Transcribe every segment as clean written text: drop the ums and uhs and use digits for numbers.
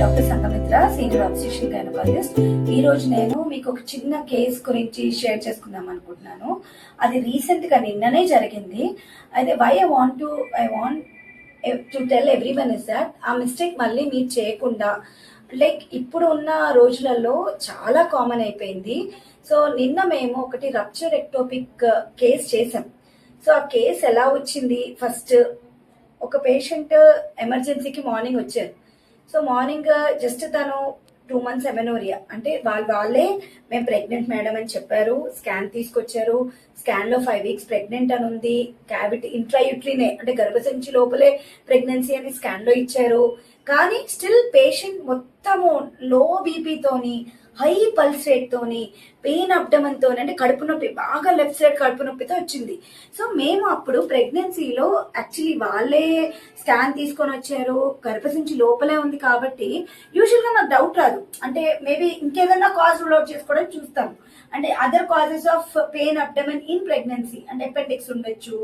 Doctor Sanghamitra, senior obstetrician gynaecologist. ఈ రోజు నేను మీకు ఒక చిన్న కేస్ గురించి షేర్ చేసుకుందాం అనుకుంటున్నాను. అది రీసెంట్ గా నిన్ననే జరిగింది. అయితే I want to tell everyone is that ఆ మిస్టేక్ మళ్ళీ మీరు చేయకుండా, లైక్ ఇప్పుడు ఉన్న రోజులలో చాలా కామన్ అయిపోయింది. సో నిన్న మేము ఒకటి రప్చర్ ఎక్టోపిక్ కేస్ చేసాం. సో ఆ కేసు ఎలా వచ్చింది, ఫస్ట్ ఒక పేషెంట్ ఎమర్జెన్సీకి మార్నింగ్ వచ్చారు. సో మార్నింగ్ జస్ట్ తను 2 months ఎమెనోరియా అంటే వాళ్ళే మేము ప్రెగ్నెంట్ మేడం అని చెప్పారు. స్కాన్ తీసుకొచ్చారు. స్కాన్ లో 5 weeks ప్రెగ్నెంట్ అని ఉంది. క్యావిటీ ఇంట్రాయూట్రినే అంటే గర్భసంచి లోపలే ప్రెగ్నెన్సీ అని స్కాన్ లో ఇచ్చారు. కానీ స్టిల్ పేషెంట్ మొత్తము లో బీపీతోని, హై పల్స్ రేట్ తోని, పెయిన్ అబ్డమన్ తోని, అంటే కడుపు నొప్పి బాగా లెఫ్ట్ సైడ్ కడుపు నొప్పితో వచ్చింది. సో మేము అప్పుడు ప్రెగ్నెన్సీలో యాక్చువల్లీ వాళ్ళే స్కాన్ తీసుకొని వచ్చారు, గర్భసంచి లోపలే ఉంది కాబట్టి యూజువల్ గా మాకు డౌట్ రాదు. అంటే మేబీ ఇంకేదన్నా కాజ్ రూల్ అవుట్ చేసుకోవడానికి చూస్తాం. అంటే other causes of pain abdomen in pregnancy అంటే అపెండిక్స్ ఉండొచ్చు,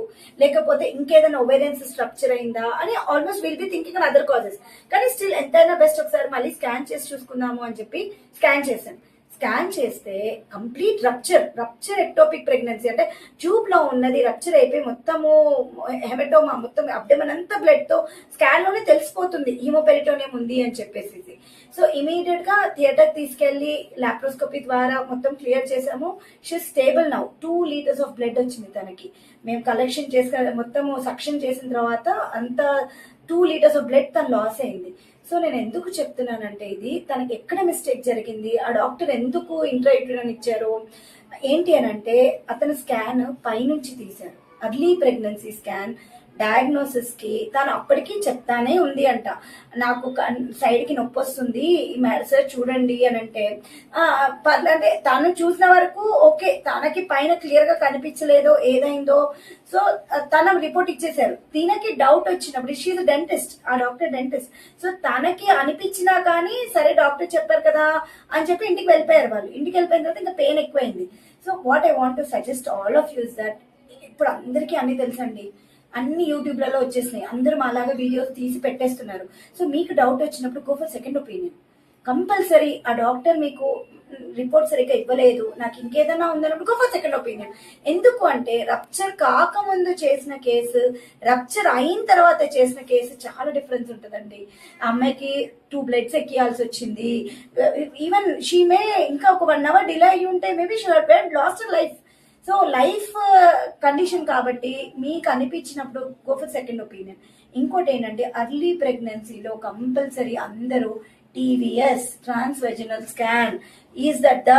లేకపోతే ఇంకేదైనా ఓవేరియన్ స్ట్రక్చర్ అయిందా అని almost will be thinking on other causes. కానీ స్టిల్ ఎంతైనా బెస్ట్ ఒకసారి మళ్ళీ స్కాన్ చేసి చూసుకుందాము అని చెప్పి స్కాన్ చేశాను. స్కాన్ చేస్తే కంప్లీట్ రప్చర్ ఎక్టోపిక్ ప్రెగ్నెన్సీ అంటే ట్యూబ్ లో ఉన్నది రప్చర్ అయిపోయి మొత్తము హెమటోమా, మొత్తం అబ్డమన్ అంతా బ్లడ్ తో స్కాన్ లోనే తెలిసిపోతుంది హీమోపెరిటోనియం ఉంది అని చెప్పేసి. సో ఇమీడియట్ గా థియేటర్ తీసుకెళ్లి లాప్రోస్కోపీ ద్వారా మొత్తం క్లియర్ చేసాము. She stable now. 2 liters of blood వచ్చింది తనకి. మేము కలెక్షన్ చేసి మొత్తం సక్షన్ చేసిన తర్వాత అంత 2 liters ఆఫ్ బ్లడ్ తను లాస్ అయింది. సో నేను ఎందుకు చెప్తున్నానంటే ఇది తనకి ఎక్కడ మిస్టేక్ జరిగింది, ఆ డాక్టర్ ఎందుకు ఇంట్రాయూట్రిన్ ఇచ్చారు ఏంటి అని అంటే, అతను స్కాన్ పైనుంచి తీశారు. అర్లీ ప్రెగ్నెన్సీ స్కాన్ డయాగ్నోసిస్ కి తను అప్పటికి చెప్తానే ఉంది అంట, నాకు సైడ్ కి నొప్పి వస్తుంది సార్ చూడండి అని అంటే, అంటే తను చూసిన వరకు ఓకే, తనకి పైన క్లియర్ గా కనిపించలేదో ఏదైందో. సో తన రిపోర్ట్ ఇచ్చేసారు. తినకి డౌట్ వచ్చినప్పుడు, షీఈ్ డెంటిస్ట్, ఆ డాక్టర్ డెంటిస్ట్. సో తనకి అనిపించినా కానీ సరే డాక్టర్ చెప్పారు కదా అని చెప్పి ఇంటికి వెళ్ళిపోయారు వాళ్ళు. ఇంటికి వెళ్ళిపోయిన తర్వాత ఇంకా పెయిన్ ఎక్కువైంది. So what I want to suggest all of use that, ఇప్పుడు అందరికీ అన్ని తెలుసండి, అన్ని యూట్యూబ్లలో వచ్చేసినాయి, అందరూ అలాగా వీడియోస్ తీసి పెట్టేస్తున్నారు. సో మీకు డౌట్ వచ్చినప్పుడు go for second opinion. Compulsory ఆ డాక్టర్ మీకు రిపోర్ట్ సరిగ్గా ఇవ్వలేదు, నాకు ఇంకేదైనా ఉందన్నప్పుడు గో ఫర్ సెకండ్ ఒపీనియన్. ఎందుకు అంటే రప్చర్ కాకముందు చేసిన కేసు, రప్చర్ అయిన తర్వాత చేసిన కేసు చాలా డిఫరెన్స్ ఉంటుందండి. ఆ అమ్మాయికి 2 bloods ఎక్కియాల్సి వచ్చింది. ఈవెన్ షీ మే ఇంకా ఒక 1 hour డిలే అయ్యి ఉంటే maybe she would lost her life. So life condition కాబట్టి మీకు అనిపించినప్పుడు గో ఫర్ సెకండ్ ఒపీనియన్. ఇంకోటి ఏంటంటే అర్లీ ప్రెగ్నెన్సీలో కంపల్సరీ అందరూ TVS transvaginal scan is that the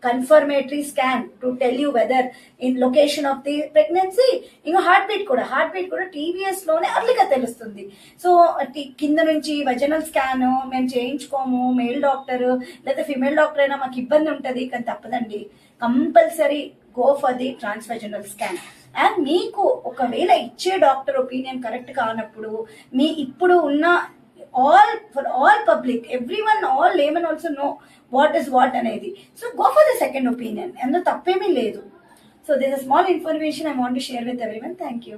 confirmatory scan to tell you whether in location of the pregnancy. ఇంకా heart beat కూడా TVS లోనే అర్లీగా తెలుస్తుంది. సో కింద నుంచి వెజనల్ స్కాన్ మేము చేయించుకోము, మేల్ డాక్టర్ లేదా ఫిమేల్ డాక్టర్ అయినా మాకు ఇబ్బంది ఉంటుంది, కానీ తప్పదండి, compulsory go for the transvaginal scan. And మీకు ఒకవేళ ఇచ్చే డాక్టర్ ఒపీనియన్ కరెక్ట్ కానప్పుడు, మీ ఇప్పుడు ఉన్న all public, everyone, all laymen also know what is what అనేది. So go for the second opinion. అందులో తప్పేమీ లేదు. So this is a small information I want to share with everyone. Thank you.